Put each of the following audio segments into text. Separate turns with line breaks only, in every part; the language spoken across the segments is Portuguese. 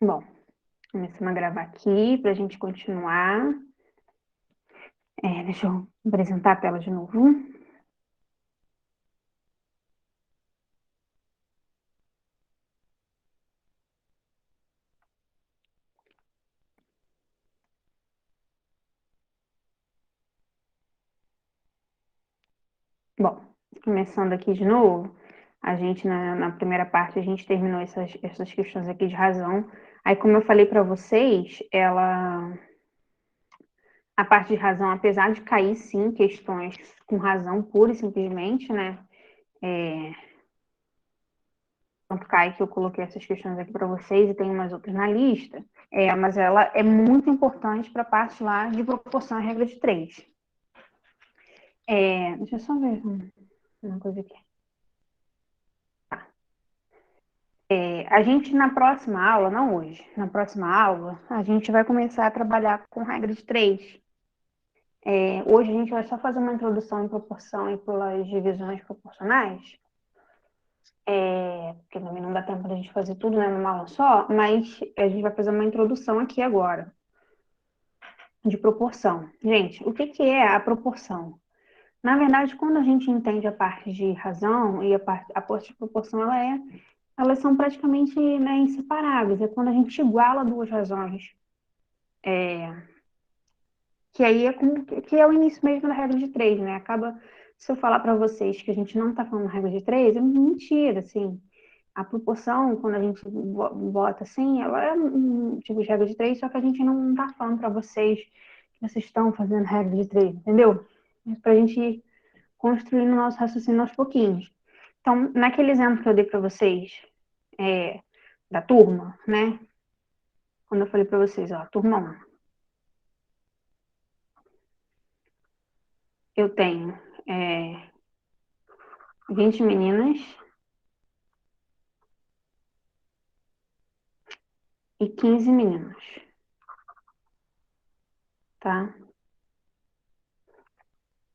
Bom, começando a gravar aqui para a gente continuar. Deixa eu apresentar a tela de novo. Bom, começando aqui de novo, a gente na primeira parte a gente terminou essas questões aqui de razão. Aí, como eu falei para vocês, a parte de razão, apesar de cair sim questões com razão pura e simplesmente, né? Tanto cai que eu coloquei essas questões aqui para vocês e tem umas outras na lista. Mas ela é muito importante para a parte lá de proporção à regra de três. Deixa eu só ver uma coisa aqui. A gente, na próxima aula, não hoje, na próxima aula, a gente vai começar a trabalhar com regra de três. Hoje a gente vai só fazer uma introdução em proporção e pelas divisões proporcionais, porque também não dá tempo para a gente fazer tudo, né, numa aula só, mas a gente vai fazer uma introdução aqui agora, de proporção. Gente, o que é a proporção? Na verdade, quando a gente entende a parte de razão e a parte de proporção, elas são praticamente, né, inseparáveis. É quando a gente iguala duas razões. Que aí que é o início mesmo da regra de três, né? Acaba, se eu falar para vocês que a gente não está falando regra de três, é mentira, assim. A proporção, quando a gente bota assim, ela é um tipo de regra de três, só que a gente não está falando para vocês que vocês estão fazendo regra de três, entendeu? É para a gente ir construindo o nosso raciocínio aos pouquinhos. Então, naquele exemplo que eu dei para vocês, é, da turma, né? Quando eu falei para vocês, ó, turma 1, eu tenho 20 meninas e 15 meninos, tá?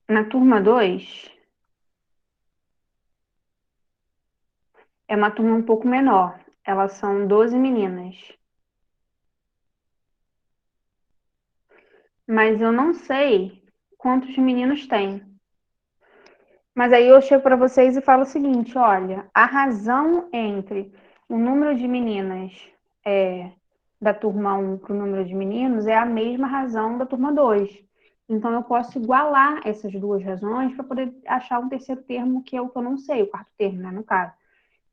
Na turma 2 é uma turma um pouco menor. Elas são 12 meninas. Mas eu não sei quantos meninos tem. Mas aí eu chego para vocês e falo o seguinte: olha, a razão entre o número de meninas é, da turma 1 para o número de meninos é a mesma razão da turma 2. Então eu posso igualar essas duas razões para poder achar um terceiro termo que é o que eu não sei, o quarto termo, né, no caso.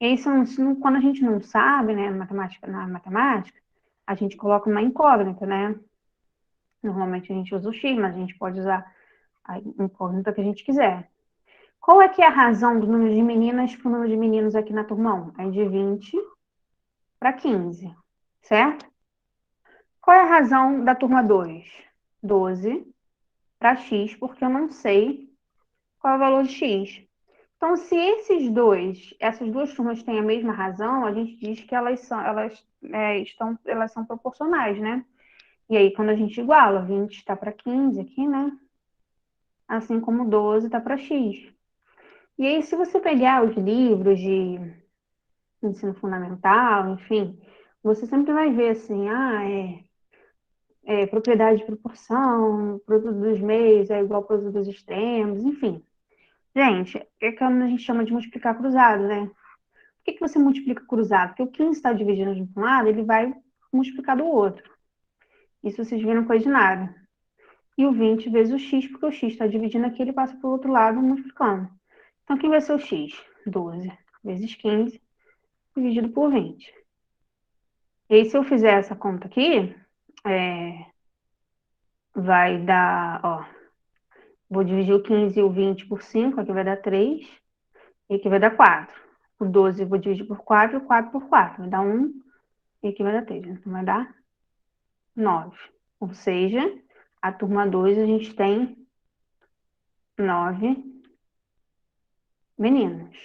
E aí, quando a gente não sabe, né, na matemática, a gente coloca uma incógnita, né? Normalmente a gente usa o X, mas a gente pode usar a incógnita que a gente quiser. Qual é que é a razão do número de meninas para o número de meninos aqui na turma 1? É de 20 para 15, certo? Qual é a razão da turma 2? 12 para X, porque eu não sei qual é o valor de X. Então, se essas duas turmas têm a mesma razão, a gente diz que elas são proporcionais, né? E aí, quando a gente iguala, 20 está para 15 aqui, né? Assim como 12 está para X. E aí, se você pegar os livros de ensino fundamental, enfim, você sempre vai ver assim, propriedade de proporção, produto dos meios é igual ao produto dos extremos, enfim. Gente, é que a gente chama de multiplicar cruzado, né? Por que você multiplica cruzado? Porque o 15 está dividindo de um lado, ele vai multiplicar do outro. Isso vocês viram coisa de nada. E o 20 vezes o x, porque o x está dividindo aqui, ele passa para o outro lado multiplicando. Então, quem vai ser o x? 12 vezes 15 dividido por 20. E aí, se eu fizer essa conta aqui, vai dar, ó, vou dividir o 15 e o 20 por 5, aqui vai dar 3, e aqui vai dar 4. O 12 eu vou dividir por 4, e o 4 por 4, vai dar 1, e aqui vai dar 3. Então, vai dar 9. Ou seja, a turma 2 a gente tem 9 meninos.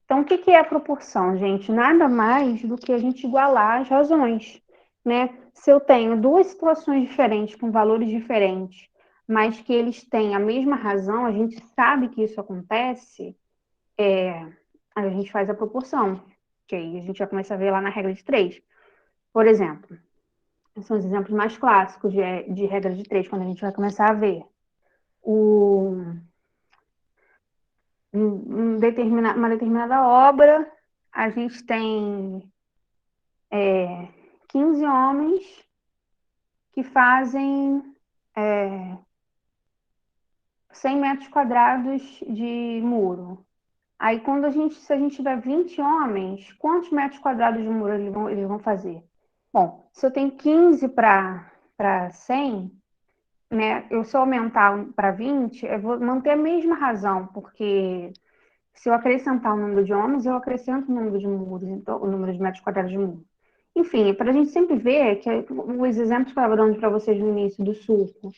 Então, o que é a proporção, gente? Nada mais do que a gente igualar as razões, né? Se eu tenho duas situações diferentes, com valores diferentes, mas que eles têm a mesma razão, a gente sabe que isso acontece, a gente faz a proporção, que aí a gente vai começar a ver lá na regra de três. Por exemplo, são os exemplos mais clássicos de regra de três, quando a gente vai começar a ver. O, uma determinada obra, a gente tem 15 homens que fazem 100 metros quadrados de muro. Aí, se a gente tiver 20 homens, quantos metros quadrados de muro eles vão fazer? Bom, se eu tenho 15 para 100, né, eu se eu aumentar para 20, eu vou manter a mesma razão, porque se eu acrescentar o número de homens, eu acrescento o número de muros, então, o número de metros quadrados de muro. Enfim, para a gente sempre ver que os exemplos que eu estava dando para vocês no início do suco,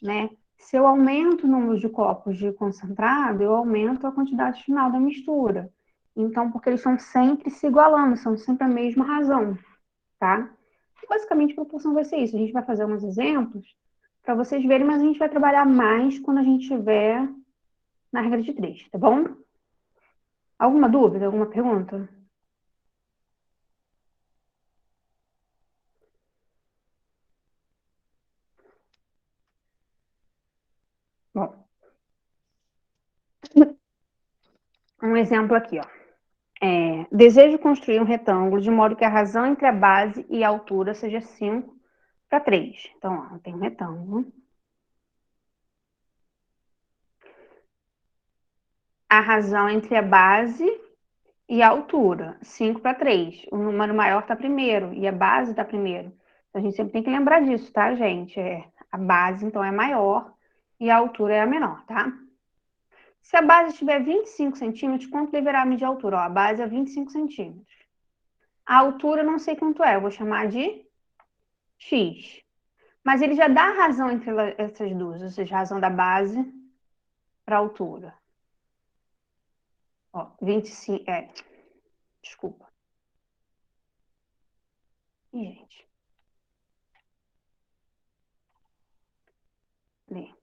né? Se eu aumento o número de copos de concentrado, eu aumento a quantidade final da mistura. Então, porque eles estão sempre se igualando, são sempre a mesma razão, tá? Basicamente, a proporção vai ser isso. A gente vai fazer alguns exemplos para vocês verem, mas a gente vai trabalhar mais quando a gente estiver na regra de três, tá bom? Alguma dúvida, alguma pergunta? Bom, um exemplo aqui, ó. Desejo construir um retângulo de modo que a razão entre a base e a altura seja 5 para 3. Então, ó, tem um retângulo. A razão entre a base e a altura, 5 para 3. O número maior está primeiro e a base está primeiro. Então, a gente sempre tem que lembrar disso, tá, gente? A base, então, é maior e a altura é a menor, tá? Se a base tiver 25 centímetros, quanto deverá medir a altura? Ó, a base é 25 centímetros. A altura, não sei quanto é, eu vou chamar de X. Mas ele já dá a razão entre essas duas, ou seja, a razão da base para a altura. Ó, 25, desculpa. Ih, gente. Lê.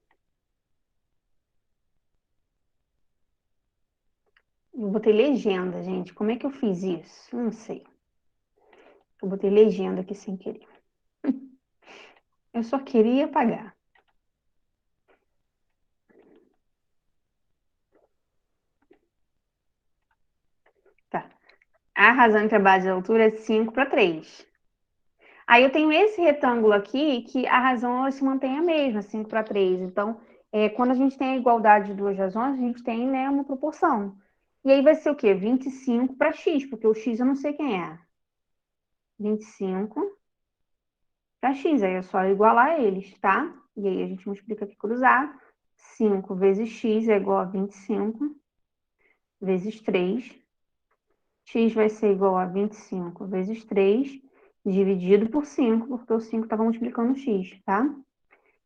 Eu botei legenda, gente. Como é que eu fiz isso? Não sei. Eu botei legenda aqui sem querer. Eu só queria pagar. Tá. A razão entre a base e a altura é 5 para 3. Aí eu tenho esse retângulo aqui que a razão se mantém a mesma, 5 para 3. Então, quando a gente tem a igualdade de duas razões, a gente tem, né, uma proporção. E aí vai ser o quê? 25 para x, porque o x eu não sei quem é. 25 para x, aí é só igualar eles, tá? E aí a gente multiplica aqui cruzado. 5 vezes x é igual a 25 vezes 3. X vai ser igual a 25 vezes 3, dividido por 5, porque o 5 estava multiplicando o x, tá?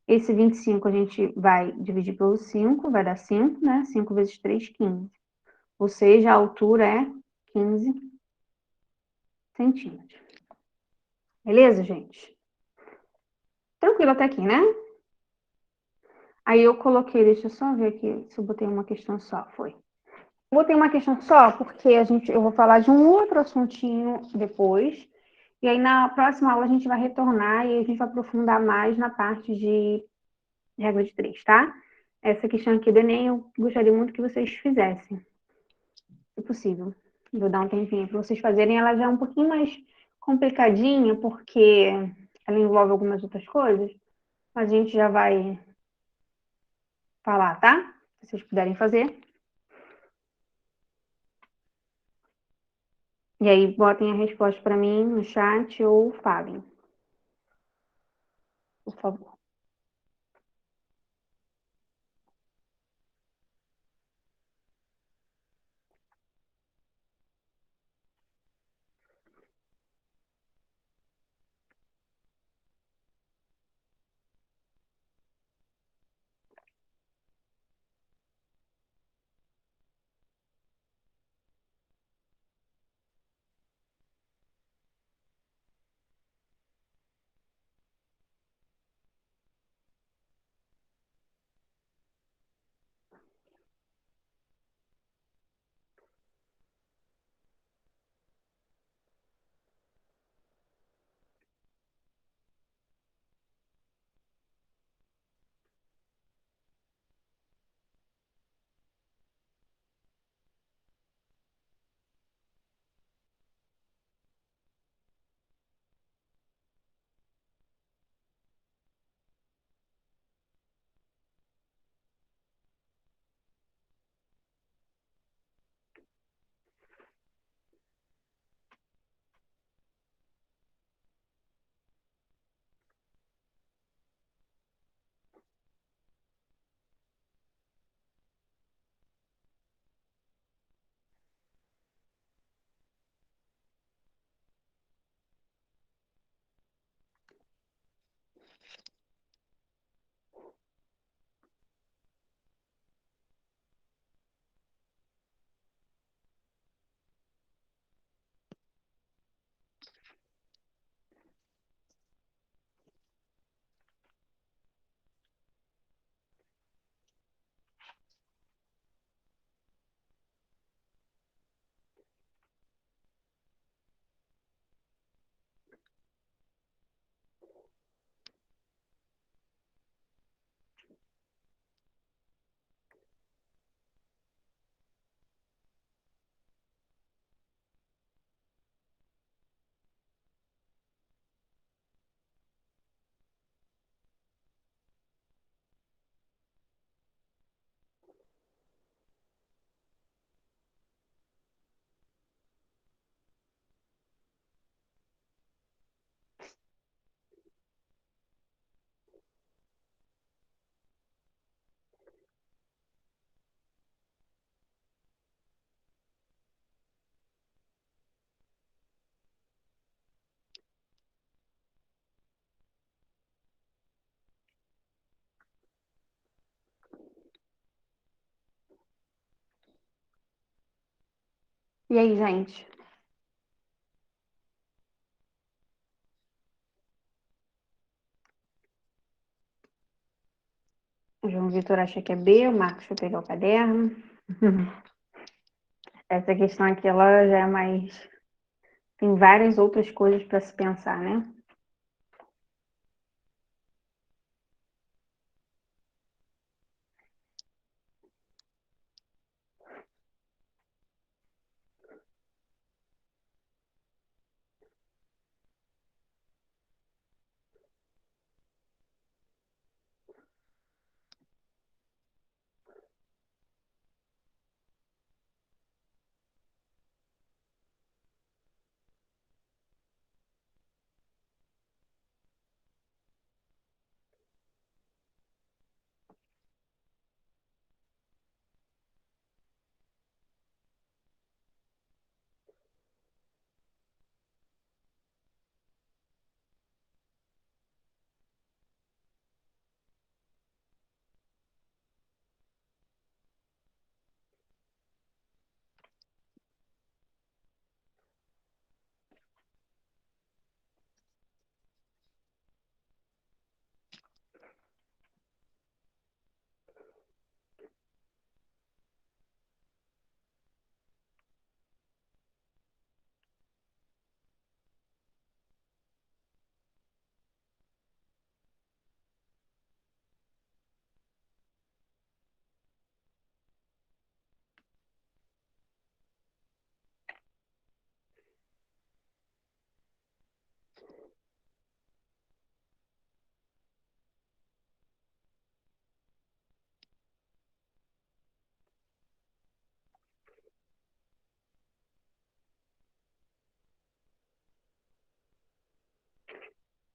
Esse 25 a gente vai dividir pelo 5, vai dar 5, né? 5 vezes 3, 15. Ou seja, a altura é 15 centímetros. Beleza, gente? Tranquilo até aqui, né? Aí eu coloquei, deixa eu só ver aqui se eu botei uma questão só. Foi. Botei uma questão só porque eu vou falar de um outro assuntinho depois. E aí na próxima aula a gente vai retornar e a gente vai aprofundar mais na parte de regra de três, tá? Essa questão aqui do Enem eu gostaria muito que vocês fizessem, se possível. Vou dar um tempinho para vocês fazerem. Ela já é um pouquinho mais complicadinha porque ela envolve algumas outras coisas. Mas a gente já vai falar, tá? Se vocês puderem fazer. E aí, botem a resposta para mim no chat ou falem, por favor. E aí, gente? O João Vitor acha que é B, o Marcos foi pegar o caderno. Essa questão aqui, ela já é mais. Tem várias outras coisas para se pensar, né?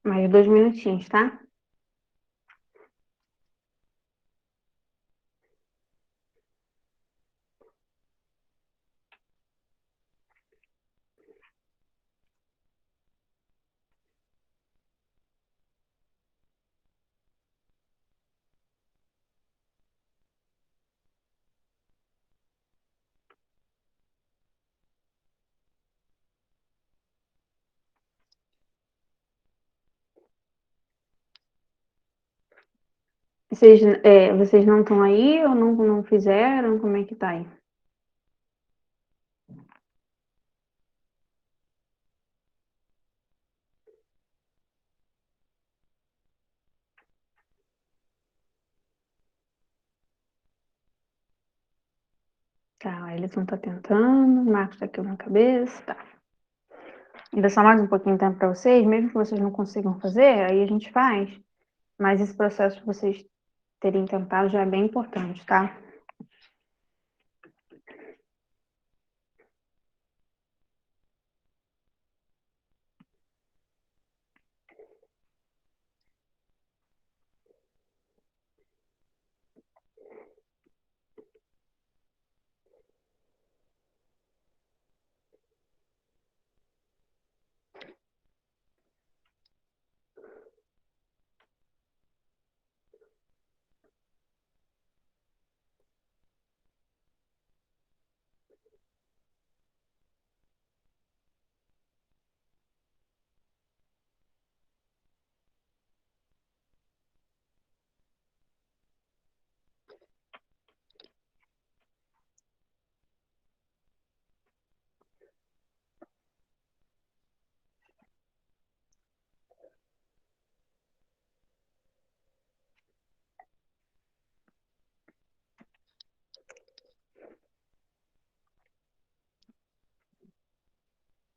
Mais 2 minutinhos, tá? Vocês não estão aí ou não fizeram? Como é que tá aí? Tá, a Elison tá tentando, o Marcos tá aqui na cabeça, tá. Ainda só mais um pouquinho de tempo para vocês, mesmo que vocês não consigam fazer, aí a gente faz. Mas esse processo de vocês terem tentado já é bem importante, tá?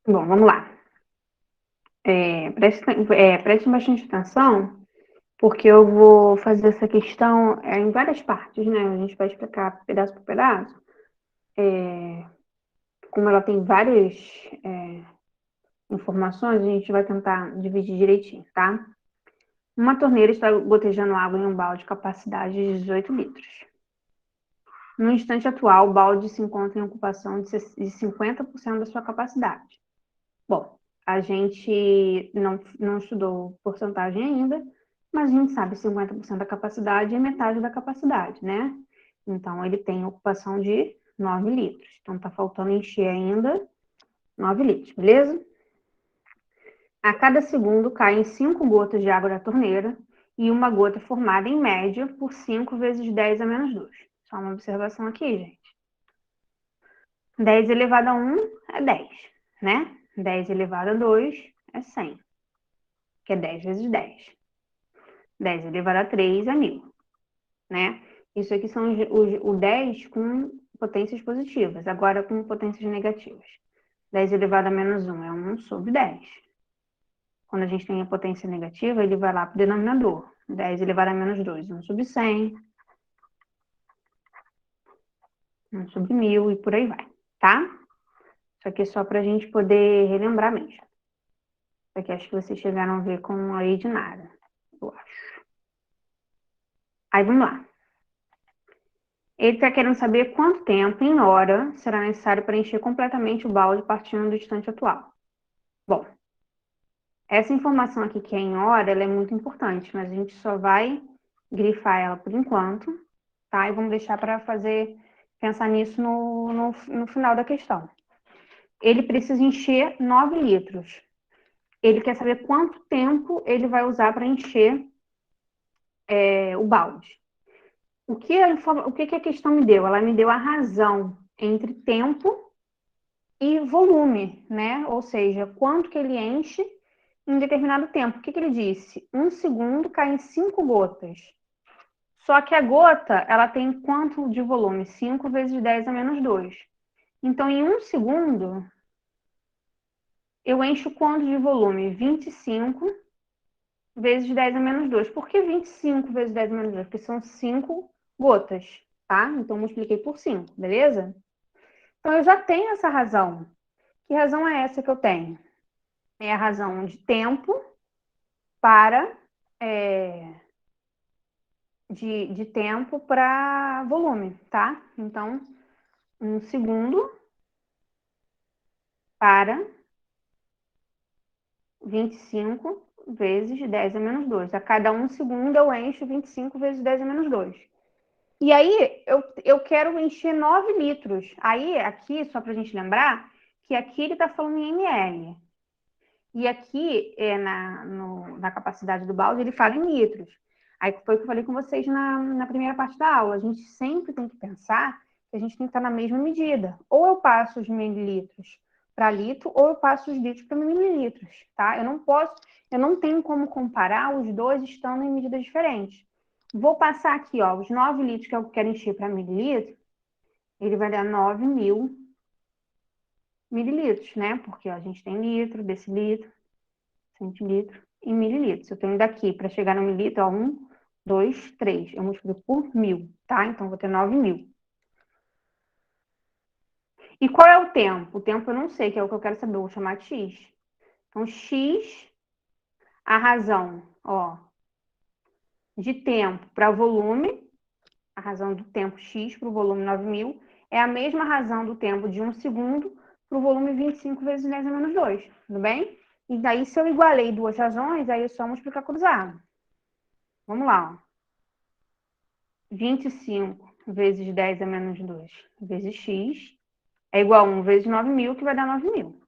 Bom, vamos lá. Prestem bastante atenção, porque eu vou fazer essa questão em várias partes, né? A gente vai explicar pedaço por pedaço. Como ela tem várias informações, a gente vai tentar dividir direitinho, tá? Uma torneira está gotejando água em um balde de capacidade de 18 litros. No instante atual, o balde se encontra em ocupação de 50% da sua capacidade. Bom, a gente não estudou porcentagem ainda, mas a gente sabe que 50% da capacidade é metade da capacidade, né? Então, ele tem ocupação de 9 litros. Então, tá faltando encher ainda 9 litros, beleza? A cada segundo caem 5 gotas de água da torneira e uma gota é formada, em média, por 5 vezes 10 a menos 2. Só uma observação aqui, gente. 10 elevado a 1 é 10, né? 10 elevado a 2 é 100, que é 10 vezes 10. 10 elevado a 3 é 1000, né? Isso aqui são o 10 com potências positivas, agora com potências negativas. 10 elevado a menos 1 é 1 sobre 10. Quando a gente tem a potência negativa, ele vai lá para o denominador. 10 elevado a menos 2, 1 sobre 100, 1 sobre 1000 e por aí vai, tá? Isso aqui é só para a gente poder relembrar mesmo. Isso aqui acho que vocês chegaram a ver com a lei de nada, eu acho. Aí vamos lá. Ele está querendo saber quanto tempo, em hora, será necessário para encher completamente o balde partindo do instante atual. Bom, essa informação aqui que é em hora, ela é muito importante, mas a gente só vai grifar ela por enquanto, tá? E vamos deixar para pensar nisso no final da questão. Ele precisa encher 9 litros. Ele quer saber quanto tempo ele vai usar para encher o balde. O que a questão me deu? Ela me deu a razão entre tempo e volume, né? Ou seja, quanto que ele enche em determinado tempo. O que ele disse? 1 segundo cai em 5 gotas. Só que a gota, ela tem quanto de volume? 5 vezes 10 a menos 2. Então, em 1 segundo, eu encho quanto de volume? 25 vezes 10 a menos 2. Por que 25 vezes 10 a menos 2? Porque são 5 gotas, tá? Então, multipliquei por 5, beleza? Então, eu já tenho essa razão. Que razão é essa que eu tenho? É a razão de tempo para... de tempo para volume, tá? Então, 1 segundo para 25 vezes 10 a menos 2. A cada 1 segundo eu encho 25 vezes 10 a menos 2. E aí, eu quero encher 9 litros. Aí, aqui, só para a gente lembrar, que aqui ele está falando em ml. E aqui, na capacidade do balde, ele fala em litros. Aí foi o que eu falei com vocês na primeira parte da aula. A gente sempre tem que pensar que a gente tem que estar na mesma medida. Ou eu passo os mililitros para litro, ou eu passo os litros para mililitros, tá? Eu não tenho como comparar os dois estando em medidas diferentes. Vou passar aqui, ó, os 9 litros que eu quero encher para mililitro, ele vai dar 9.000 mililitros, né? Porque ó, a gente tem litro, decilitro, centilitro e mililitros. Eu tenho daqui para chegar no mililitro, ó, 1, 2, 3. Eu multiplico por 1.000, tá? Então, vou ter 9.000. E qual é o tempo? O tempo eu não sei, que é o que eu quero saber. Eu vou chamar de x. Então, x, a razão, ó, de tempo para volume, a razão do tempo x para o volume 9.000, é a mesma razão do tempo de 1 segundo para o volume 25 vezes 10 a menos 2, tudo bem? E daí, se eu igualei duas razões, aí é só multiplicar cruzado. Vamos lá, ó. 25 vezes 10 a menos 2 vezes x é igual a 1 vezes 9.000, que vai dar 9.000.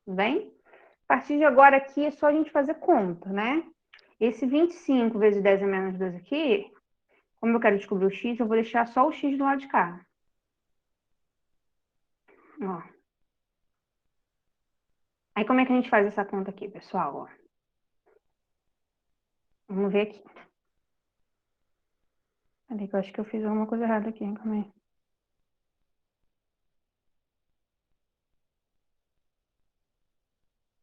Tudo bem? A partir de agora aqui é só a gente fazer conta, né? Esse 25 vezes 10 a menos 2 aqui, como eu quero descobrir o x, eu vou deixar só o x do lado de cá. Ó. Aí como é que a gente faz essa conta aqui, pessoal? Ó. Vamos ver aqui. Peraí, que eu acho que eu fiz alguma coisa errada aqui, hein? Calma aí.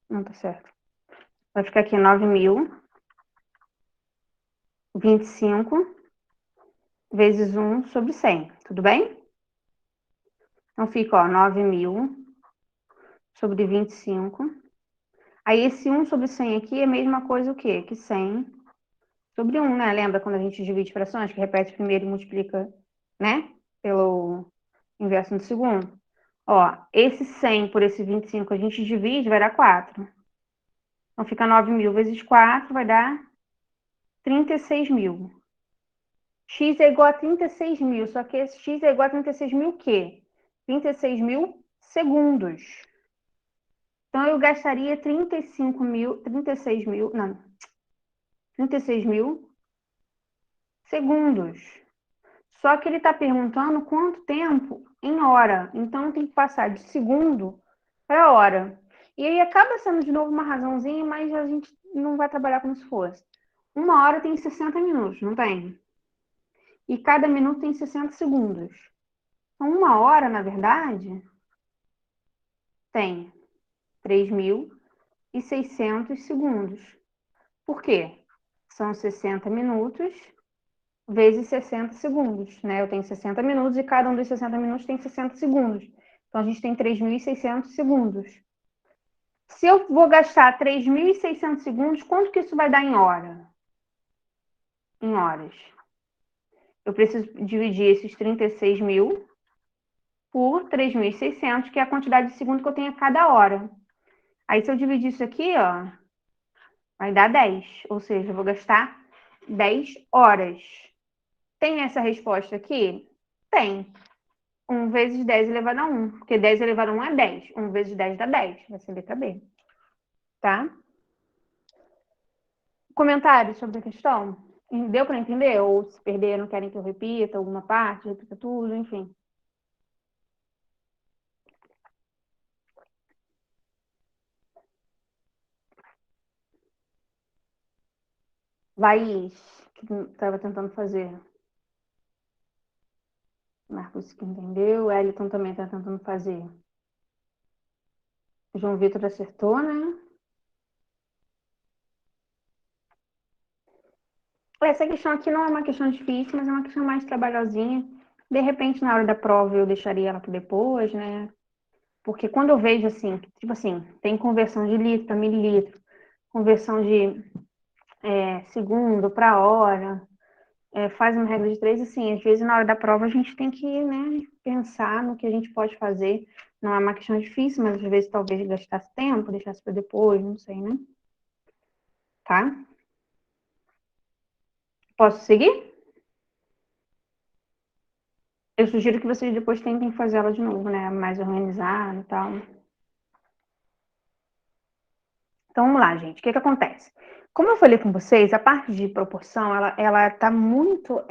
Não, tá certo. Vai ficar aqui 9.000, 25 vezes 1 sobre 100, tudo bem? Então, fica, ó, 9.000 sobre 25. Aí, esse 1 sobre 100 aqui é a mesma coisa o quê? Que 100 sobre 1, né? Lembra quando a gente divide frações, que repete primeiro e multiplica, né? Pelo inverso do segundo? Ó, esse 100 por esse 25 a gente divide, vai dar 4. Então, fica 9.000 vezes 4, vai dar 36.000. X é igual a 36.000, só que esse x é igual a 36.000 o quê? 36 mil segundos. Então, eu gastaria 36 mil segundos. Só que ele está perguntando quanto tempo em hora. Então, tem que passar de segundo para hora. E aí acaba sendo de novo uma razãozinha, mas a gente não vai trabalhar como se fosse. Uma hora tem 60 minutos, não tem? E cada minuto tem 60 segundos. Então, uma hora, na verdade, tem 3.600 segundos. Por quê? São 60 minutos vezes 60 segundos, né? Eu tenho 60 minutos e cada um dos 60 minutos tem 60 segundos. Então, a gente tem 3.600 segundos. Se eu vou gastar 3.600 segundos, quanto que isso vai dar em hora? Em horas. Eu preciso dividir esses 36 mil por 3.600, que é a quantidade de segundos que eu tenho a cada hora. Aí, se eu dividir isso aqui, ó, vai dar 10. Ou seja, eu vou gastar 10 horas. Tem essa resposta aqui? Tem. 1 vezes 10 elevado a 1. Porque 10 elevado a 1 é 10. 1 vezes 10 dá 10. Vai ser letra B. Tá? Comentários sobre a questão? Deu para entender? Ou se perderam, querem que eu repita alguma parte, repita tudo, enfim. Laís, que estava tentando fazer. Marcos que entendeu. Eliton também está tentando fazer. João Vitor acertou, né? Essa questão aqui não é uma questão difícil, mas é uma questão mais trabalhosinha. De repente, na hora da prova, eu deixaria ela para depois, né? Porque quando eu vejo assim, tipo assim, tem conversão de litro para mililitro, conversão de segundo para hora, faz uma regra de 3, assim, às vezes na hora da prova a gente tem que, né, pensar no que a gente pode fazer. Não é uma questão difícil, mas às vezes talvez gastasse tempo, deixasse para depois, não sei, né? Tá? Posso seguir? Eu sugiro que vocês depois tentem fazer ela de novo, né? Mais organizada e tal. Então, vamos lá, gente. O que que acontece? Como eu falei com vocês, a parte de proporção, ela tá muito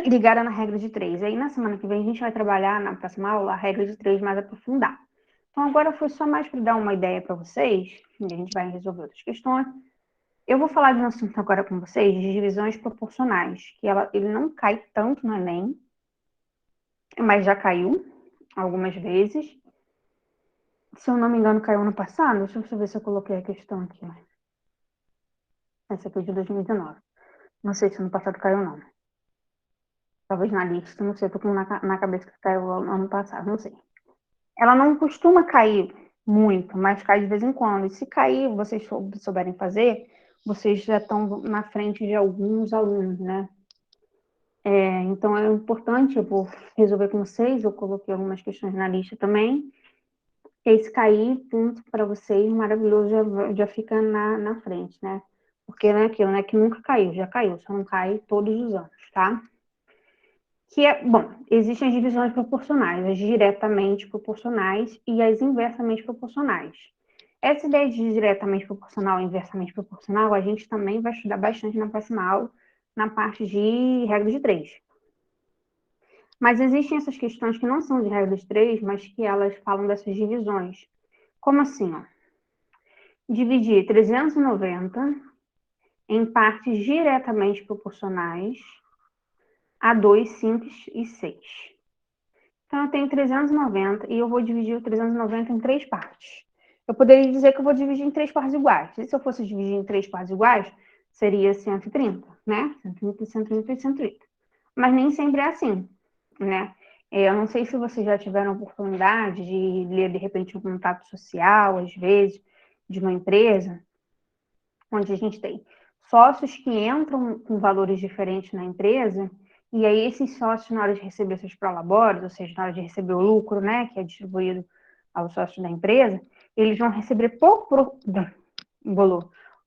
ligada na regra de 3. Aí, na semana que vem, a gente vai trabalhar, na próxima aula, a regra de 3 mais aprofundada. Então, agora foi só mais para dar uma ideia para vocês, e a gente vai resolver outras questões. Eu vou falar de um assunto agora com vocês, de divisões proporcionais, que ele não cai tanto no Enem, mas já caiu algumas vezes. Se eu não me engano, caiu ano passado. Deixa eu ver se eu coloquei a questão aqui. Essa aqui é de 2019. Não sei se ano passado caiu ou não. Talvez na lista, não sei, tô com na cabeça que caiu ano passado, não sei. Ela não costuma cair muito, mas cai de vez em quando. E se cair, vocês souberem fazer, vocês já estão na frente de alguns alunos, né? Então é importante, eu vou resolver com vocês, eu coloquei algumas questões na lista também. E aí, se cair, ponto para vocês, maravilhoso, já fica na frente, né? Porque não é aquilo, né? Que nunca caiu, já caiu, só não cai todos os anos, tá? Bom, existem as divisões proporcionais, as diretamente proporcionais e as inversamente proporcionais. Essa ideia de diretamente proporcional e inversamente proporcional, a gente também vai estudar bastante na próxima aula, na parte de regra de 3. Mas existem essas questões que não são de regra de 3, mas que elas falam dessas divisões. Como assim, ó? Dividir 390 em partes diretamente proporcionais a 2, 5 e 6. Então, eu tenho 390 e eu vou dividir o 390 em 3 partes. Eu poderia dizer que eu vou dividir em 3 partes iguais. E se eu fosse dividir em 3 partes iguais, seria 130, né? 130, 130 e 130. Mas nem sempre é assim, né? Eu não sei se vocês já tiveram a oportunidade de ler, de repente, um contato social, às vezes, de uma empresa, onde a gente tem sócios que entram com valores diferentes na empresa, e aí esses sócios, na hora de receber seus prolabores, ou seja, na hora de receber o lucro, né, que é distribuído aos sócios da empresa, eles vão receber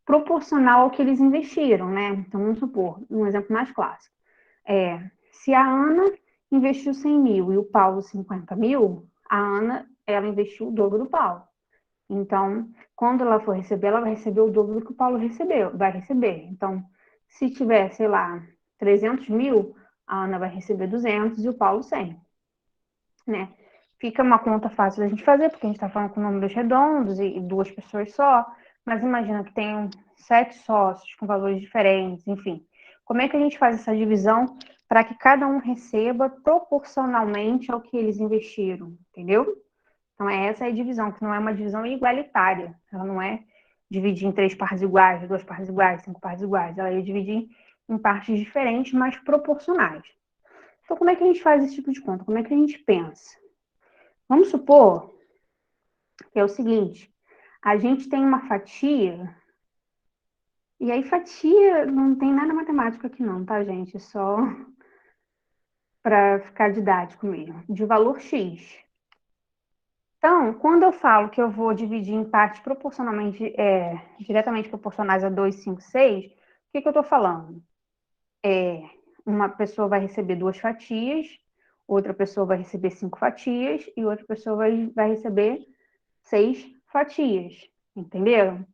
proporcional ao que eles investiram, né? Então, vamos supor, um exemplo mais clássico. Se a Ana investiu 100 mil e o Paulo 50 mil, a Ana, ela investiu o dobro do Paulo. Então, quando ela for receber, ela vai receber o dobro do que o Paulo vai receber. Então, se tiver, sei lá, 300 mil, a Ana vai receber 200 e o Paulo 100, né? Fica uma conta fácil da gente fazer, porque a gente está falando com números redondos e duas pessoas só, mas imagina que tem 7 sócios com valores diferentes, enfim. Como é que a gente faz essa divisão para que cada um receba proporcionalmente ao que eles investiram, entendeu? Então, essa é a divisão, que não é uma divisão igualitária. Ela não é dividir em 3 partes iguais, 2 partes iguais, 5 partes iguais. Ela é dividir em partes diferentes, mas proporcionais. Então, como é que a gente faz esse tipo de conta? Como é que a gente pensa? Vamos supor que é o seguinte: a gente tem uma fatia, e aí fatia não tem nada matemático aqui não, tá, gente? É só para ficar didático mesmo, de valor X. Então, quando eu falo que eu vou dividir em partes proporcionalmente, diretamente proporcionais a 2, 5, 6, o que eu estou falando? Uma pessoa vai receber 2 fatias, outra pessoa vai receber 5 fatias e outra pessoa vai receber 6 fatias, entenderam?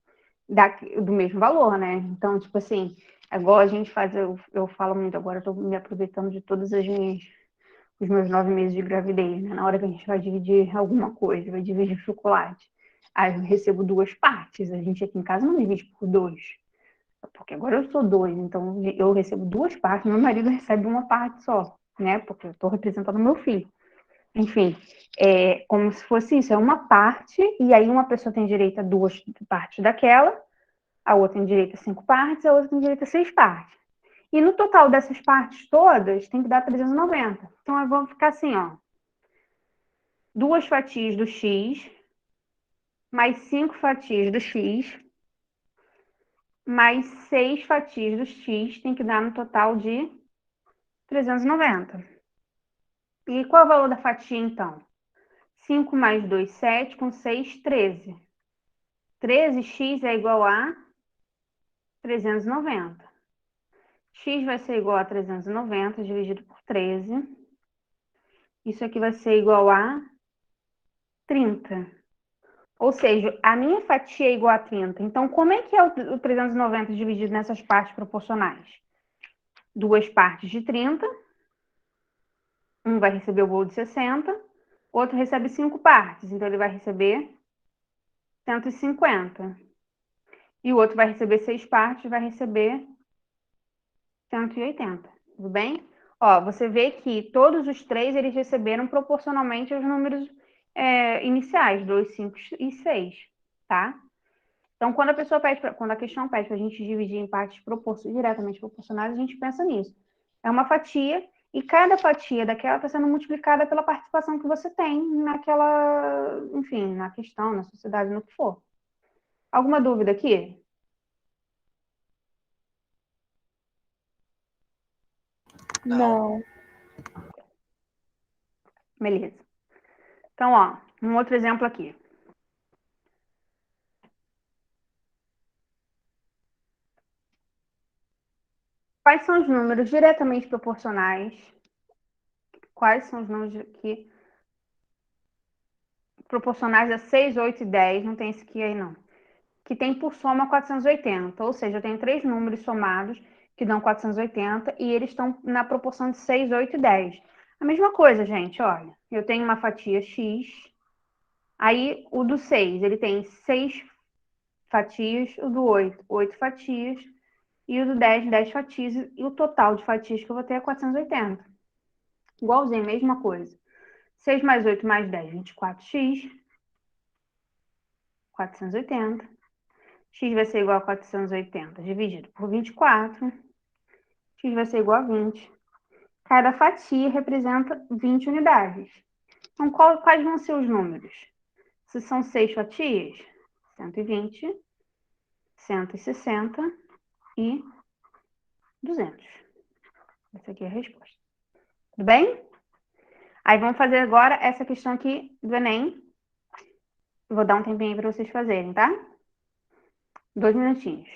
Do mesmo valor, né? Então, tipo assim, é igual a gente faz, eu falo muito agora, estou me aproveitando de todas os meus 9 meses de gravidez, né? Na hora que a gente vai dividir alguma coisa, vai dividir chocolate. Aí eu recebo 2 partes. A gente aqui em casa não divide por 2, porque agora eu sou 2, então eu recebo 2 partes, meu marido recebe uma parte só, né? Porque eu estou representando meu filho. Enfim, é como se fosse isso, é uma parte, e aí uma pessoa tem direito a 2 partes daquela, a outra tem direito a 5 partes, a outra tem direito a 6 partes. E no total dessas partes todas, tem que dar 390. Então, eu vou ficar assim, ó. 2 fatias do X, mais 5 fatias do X, mais 6 fatias do X, tem que dar no total de 390. E qual é o valor da fatia, então? 5 mais 2, 7, com 6, 13. 13x é igual a 390. X vai ser igual a 390 dividido por 13. Isso aqui vai ser igual a 30. Ou seja, a minha fatia é igual a 30. Então, como é que é o 390 dividido nessas partes proporcionais? 2 partes de 30. Um vai receber o bolo de 60. Outro recebe 5 partes. Então, ele vai receber 150. E o outro vai receber 6 partes, vai receber 180. Tudo bem? Ó, você vê que todos os três eles receberam proporcionalmente aos números iniciais, 2, 5 e 6, tá? Então, quando a questão pede para a gente dividir em partes diretamente proporcionais, a gente pensa nisso. É uma fatia, e cada fatia daquela está sendo multiplicada pela participação que você tem naquela, enfim, na questão, na sociedade, no que for. Alguma dúvida aqui?
Não.
Não.
Beleza. Então, ó, um outro exemplo aqui. Quais são os números diretamente proporcionais? Quais são os números aqui proporcionais a 6, 8 e 10? Não tem esse aqui aí, não. Que tem por soma 480. Ou seja, eu tenho 3 números somados que dão 480 e eles estão na proporção de 6, 8 e 10. A mesma coisa, gente, olha. Eu tenho uma fatia X, aí o do 6, ele tem 6 fatias, o do 8, 8 fatias, e o do 10, 10 fatias, e o total de fatias que eu vou ter é 480. Igualzinho, mesma coisa. 6 mais 8 mais 10, 24x, 480. X vai ser igual a 480 dividido por 24. X vai ser igual a 20. Cada fatia representa 20 unidades. Então, quais vão ser os números? Se são 6 fatias, 120, 160 e 200. Essa aqui é a resposta. Tudo bem? Aí vamos fazer agora essa questão aqui do Enem. Vou dar um tempinho para vocês fazerem, tá? 2 minutinhos.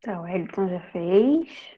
Tá, o Wellington já fez.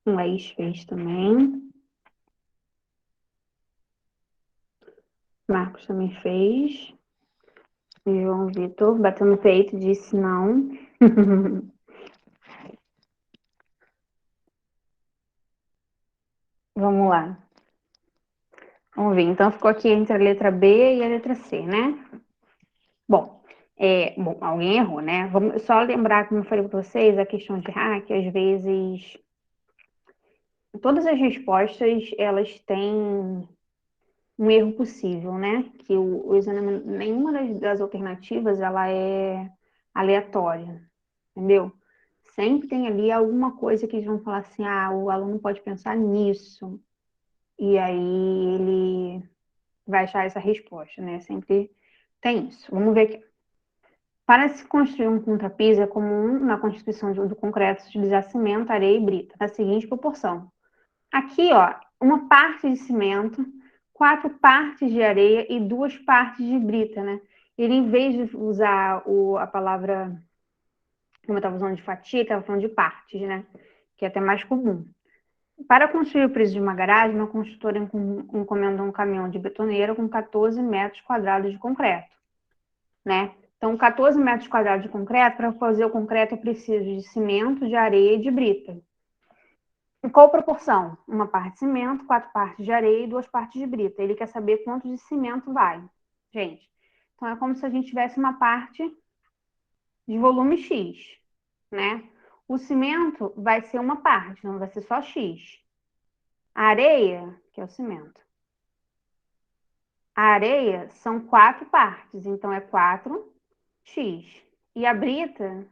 O Laís fez também. Marcos também fez. E João Vitor bateu no peito, disse não. Vamos lá. Vamos ver. Então, ficou aqui entre a letra B e a letra C, né? Bom, alguém errou, né? Vamos só lembrar, como eu falei para vocês, a questão de hack, às vezes, todas as respostas, elas têm um erro possível, né? Que o exame, nenhuma das alternativas, ela é aleatória, entendeu? Sempre tem ali alguma coisa que eles vão falar assim, o aluno pode pensar nisso, e aí ele vai achar essa resposta, né? Sempre tem isso. Vamos ver aqui. Para se construir um contrapiso, é comum na constituição do concreto se utilizar cimento, areia e brita, na seguinte proporção. Aqui, ó, uma parte de cimento, 4 partes de areia e 2 partes de brita, né? Ele, em vez de usar a palavra, como eu estava usando de fatia, estava falando de partes, né? Que é até mais comum. Para construir o piso de uma garagem, uma construtora encomendou um caminhão de betoneira com 14 metros quadrados de concreto, né? Então, 14 metros quadrados de concreto, para fazer o concreto eu preciso de cimento, de areia e de brita. Em qual proporção? Uma parte de cimento, 4 partes de areia e 2 partes de brita. Ele quer saber quanto de cimento vai. Gente, então é como se a gente tivesse uma parte de volume X, né? O cimento vai ser uma parte, não vai ser só X. A areia, que é o cimento. A areia são 4 partes, então é 4x. E a brita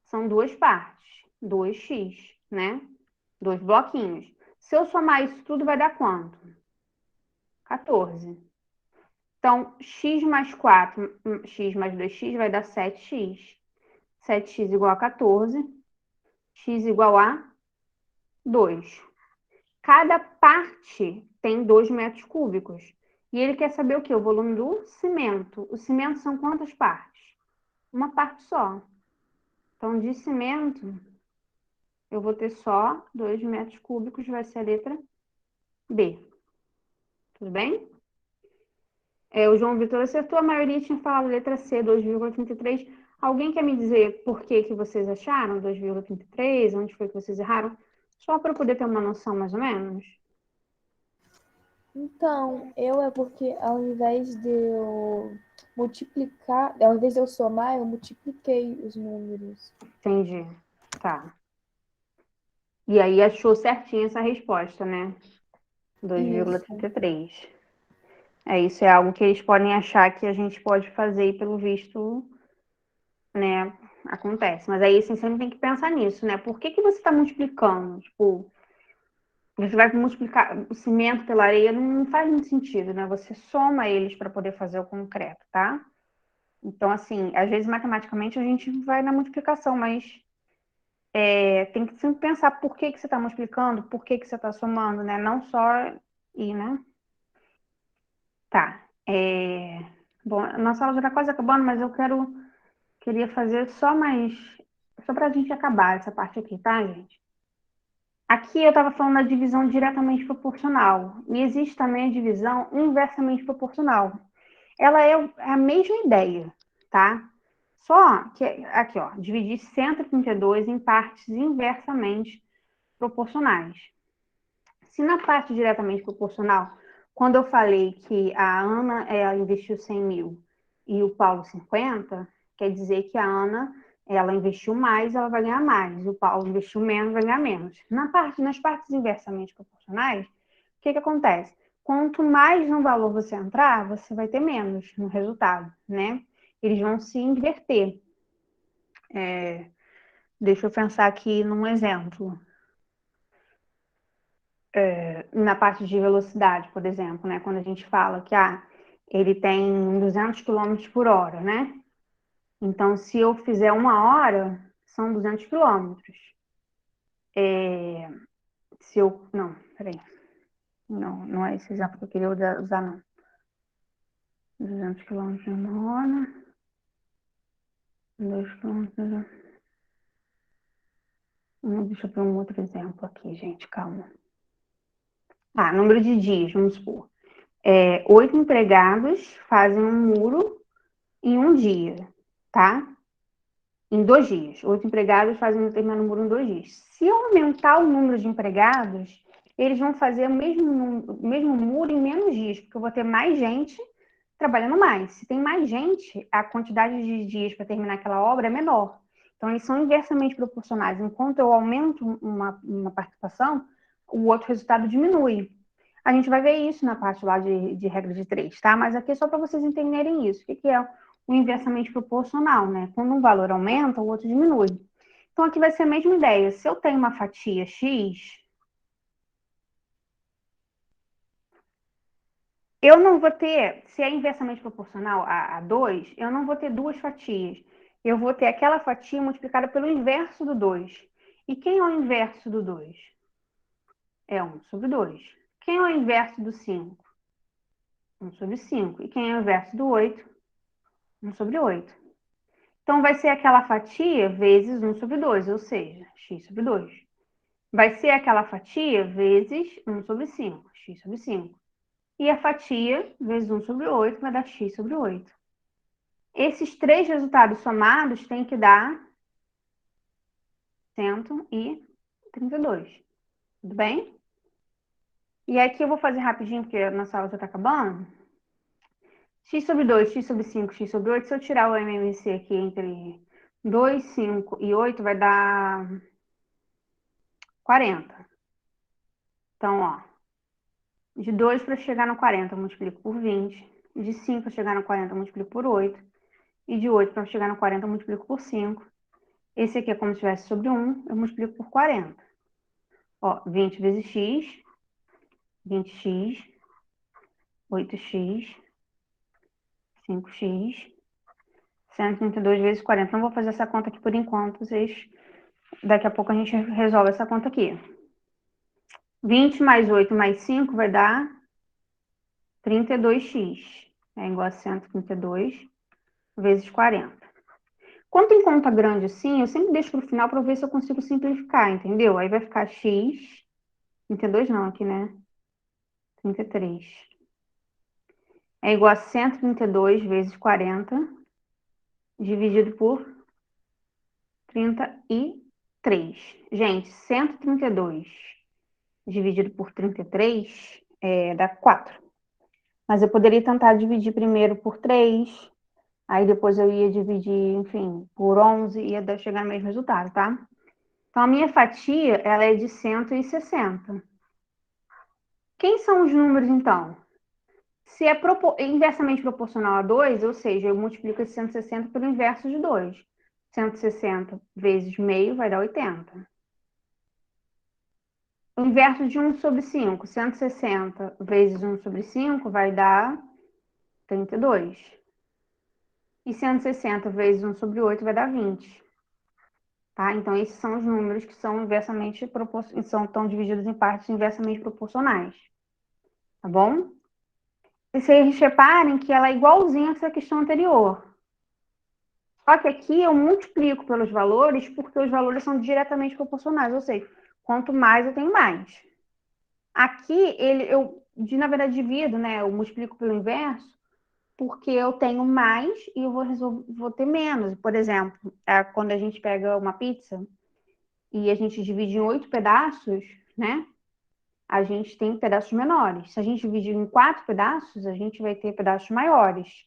são 2 partes, 2x, né? 2 bloquinhos. Se eu somar isso tudo, vai dar quanto? 14. Então, x mais 4, x mais 2x vai dar 7x. 7x igual a 14, x igual a 2. Cada parte tem 2 metros cúbicos. E ele quer saber o quê? O volume do cimento. O cimento são quantas partes? Uma parte só. Então, de cimento, eu vou ter só 2 metros cúbicos, vai ser a letra B. Tudo bem? O João Vitor acertou, a maioria tinha falado letra C, 2,33. Alguém quer me dizer por que que vocês acharam 2,33? Onde foi que vocês erraram? Só para eu poder ter uma noção mais ou menos.
Então, é porque ao invés de eu multiplicar, ao invés de eu somar, eu multipliquei os números.
Entendi. Tá. E aí achou certinho essa resposta, né?
Isso.
2,33. Isso é algo que eles podem achar que a gente pode fazer e, pelo visto, né, acontece. Mas aí assim, sempre tem que pensar nisso, né? Por que que você está multiplicando? Tipo, você vai multiplicar o cimento pela areia, não faz muito sentido, né? Você soma eles para poder fazer o concreto, tá? Então, assim, às vezes matematicamente a gente vai na multiplicação, mas tem que sempre pensar por que que você está multiplicando, por que que você está somando, né? Não só ir, né? Tá. Bom, a nossa aula já está quase acabando, mas queria fazer só para a gente acabar essa parte aqui, tá, gente? Aqui eu estava falando da divisão diretamente proporcional. E existe também a divisão inversamente proporcional. Ela é a mesma ideia, tá? Só que aqui, ó, dividir 132 em partes inversamente proporcionais. Se na parte diretamente proporcional, quando eu falei que a Ana investiu 100 mil e o Paulo 50, quer dizer que a Ana, ela investiu mais, ela vai ganhar mais. O Paulo investiu menos, vai ganhar menos. Nas partes inversamente proporcionais, o que acontece? Quanto mais no valor você entrar, você vai ter menos no resultado, né? Eles vão se inverter. Deixa eu pensar aqui num exemplo. Na parte de velocidade, por exemplo, né? Quando a gente fala que ele tem 200 quilômetros por hora, né? Então, se eu fizer 1 hora, são 200 quilômetros. Se eu... Não, peraí. Não é esse exemplo que eu queria usar, não. 200 quilômetros em 1 hora. 2 quilômetros... Deixa eu ver um outro exemplo aqui, gente, calma. Número de dias, vamos supor. 8 empregados fazem um muro em 1 dia, tá? Em 2 dias. 8 empregados fazem um determinado muro em 2 dias. Se eu aumentar o número de empregados, eles vão fazer o mesmo muro em menos dias, porque eu vou ter mais gente trabalhando mais. Se tem mais gente, a quantidade de dias para terminar aquela obra é menor. Então, eles são inversamente proporcionais. Enquanto eu aumento uma participação, o outro resultado diminui. A gente vai ver isso na parte lá de regra de 3, tá? Mas aqui é só para vocês entenderem isso. O que é o inversamente proporcional, né? Quando um valor aumenta, o outro diminui. Então, aqui vai ser a mesma ideia. Se eu tenho uma fatia X, eu não vou ter, se é inversamente proporcional a 2, eu não vou ter 2 fatias. Eu vou ter aquela fatia multiplicada pelo inverso do 2. E quem é o inverso do 2? É 1/2. Quem é o inverso do 5? 1/5. E quem é o inverso do 8? 1/8. Então, vai ser aquela fatia vezes 1/2, ou seja, x/2. Vai ser aquela fatia vezes 1/5, x/5. E a fatia vezes 1/8 vai dar x/8. Esses 3 resultados somados têm que dar 132. Tudo bem? E aqui eu vou fazer rapidinho, porque a nossa aula já está acabando. x/2, x/5, x/8. Se eu tirar o MMC aqui entre 2, 5 e 8, vai dar 40. Então, ó, de 2 para chegar no 40, eu multiplico por 20. De 5 para chegar no 40, eu multiplico por 8. E de 8 para chegar no 40, eu multiplico por 5. Esse aqui é como se tivesse sobre 1, eu multiplico por 40. Ó, 20 vezes x, 20x, 8x, 5x, 132 vezes 40. Não vou fazer essa conta aqui por enquanto, daqui a pouco a gente resolve essa conta aqui. 20 mais 8 mais 5 vai dar 32x. É igual a 132 vezes 40. Quando tem conta grande assim, eu sempre deixo para o final para ver se eu consigo simplificar, entendeu? Aí vai ficar x, 32 não aqui, né? 33. É igual a 132 vezes 40, dividido por 33. Gente, 132 dividido por 33 dá 4. Mas eu poderia tentar dividir primeiro por 3, aí depois eu ia dividir, enfim, por 11 e ia chegar no mesmo resultado, tá? Então, a minha fatia, ela é de 160. Quem são os números, então? Se é inversamente proporcional a 2, ou seja, eu multiplico esse 160 pelo inverso de 2. 160 vezes meio vai dar 80. O inverso de 1/5. 160 vezes 1/5 vai dar 32. E 160 vezes 1/8 vai dar 20. Tá? Então, esses são os números que são inversamente estão divididos em partes inversamente proporcionais. Tá bom? E vocês reparem que ela é igualzinha a essa questão anterior. Só que aqui eu multiplico pelos valores porque os valores são diretamente proporcionais, ou seja, quanto mais eu tenho mais. Aqui na verdade, divido, né? Eu multiplico pelo inverso porque eu tenho mais e eu vou ter menos. Por exemplo, quando a gente pega uma pizza e a gente divide em 8 pedaços, né? A gente tem pedaços menores. Se a gente dividir em 4 pedaços, a gente vai ter pedaços maiores,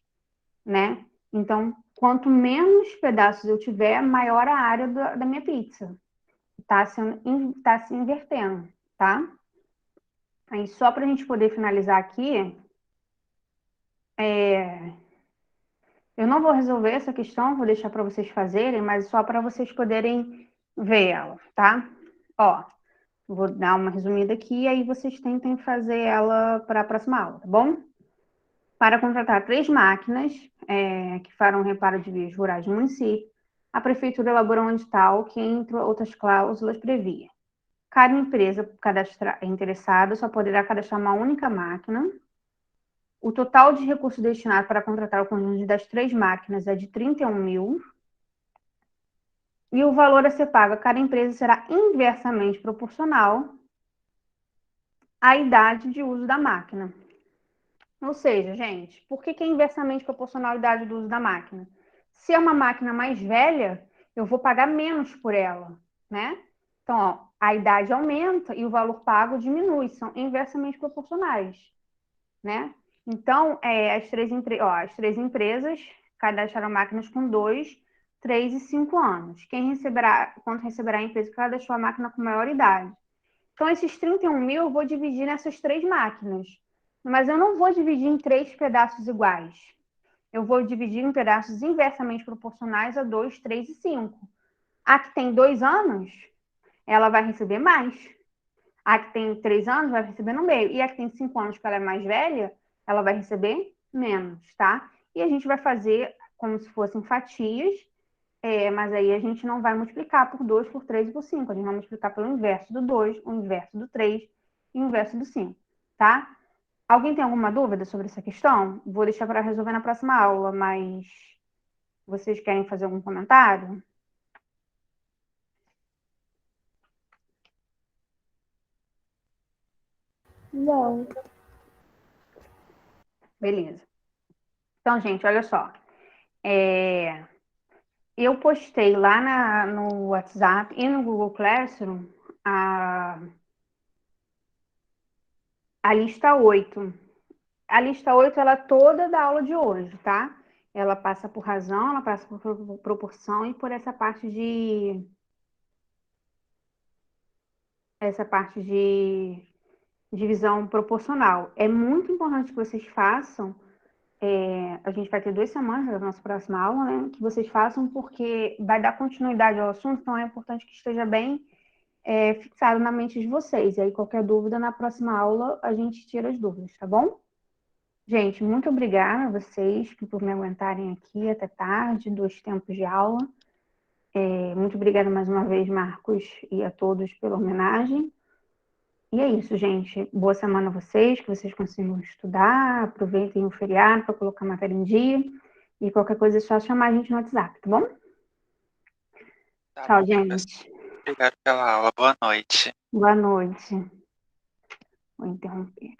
né? Então, Quanto menos pedaços eu tiver, maior a área da minha pizza. Tá se invertendo, tá? Aí, só para a gente poder finalizar aqui, eu não vou resolver essa questão, vou deixar para vocês fazerem, mas só para vocês poderem ver ela, tá? Ó, vou dar uma resumida aqui e aí vocês tentem fazer ela para a próxima aula, tá bom? Para contratar 3 máquinas que farão reparo de vias rurais no município, a Prefeitura elaborou um edital que, entre outras cláusulas, previa: cada empresa interessada só poderá cadastrar uma única máquina. O total de recursos destinados para contratar o conjunto das 3 máquinas é de 31 mil. E o valor a ser pago a cada empresa será inversamente proporcional à idade de uso da máquina. Ou seja, gente, por que é inversamente proporcional à idade do uso da máquina? Se é uma máquina mais velha, eu vou pagar menos por ela, né? Então, ó, a idade aumenta e o valor pago diminui, são inversamente proporcionais, né? Então, as três empresas cadastraram máquinas com 2, 3 e 5 anos. Quanto receberá a empresa que cadastrou a máquina com maior idade? Então, esses 31 mil eu vou dividir nessas 3 máquinas. Mas eu não vou dividir em 3 pedaços iguais. Eu vou dividir em pedaços inversamente proporcionais a 2, 3 e 5. A que tem 2 anos, ela vai receber mais. A que tem 3 anos vai receber no meio. E a que tem 5 anos, que ela é mais velha, ela vai receber menos, tá? E a gente vai fazer como se fossem fatias, mas aí a gente não vai multiplicar por 2, por 3 e por 5. A gente vai multiplicar pelo inverso do 2, o inverso do 3 e o inverso do 5, tá? Alguém tem alguma dúvida sobre essa questão? Vou deixar para resolver na próxima aula, mas vocês querem fazer algum comentário?
Não.
Beleza. Então, gente, olha só. Eu postei lá no WhatsApp e no Google Classroom a lista 8. A lista 8 ela é toda da aula de hoje, tá? Ela passa por razão, ela passa por proporção e por essa parte de divisão proporcional. É muito importante que vocês façam. A gente vai ter 2 semanas da nossa próxima aula, né? Que vocês façam porque vai dar continuidade ao assunto, então é importante que esteja bem fixado na mente de vocês. E aí, qualquer dúvida, na próxima aula a gente tira as dúvidas, tá bom? Gente, muito obrigada a vocês por me aguentarem aqui até tarde, 2 tempos de aula. Muito obrigada mais uma vez, Marcos, e a todos pela homenagem. E é isso, gente. Boa semana a vocês, que vocês consigam estudar, aproveitem o feriado para colocar a matéria em dia. E qualquer coisa é só chamar a gente no WhatsApp, tá bom?
Tá
Tchau,
bom, professor.
gente.
Obrigado pela aula. Boa noite.
Boa noite. Vou interromper.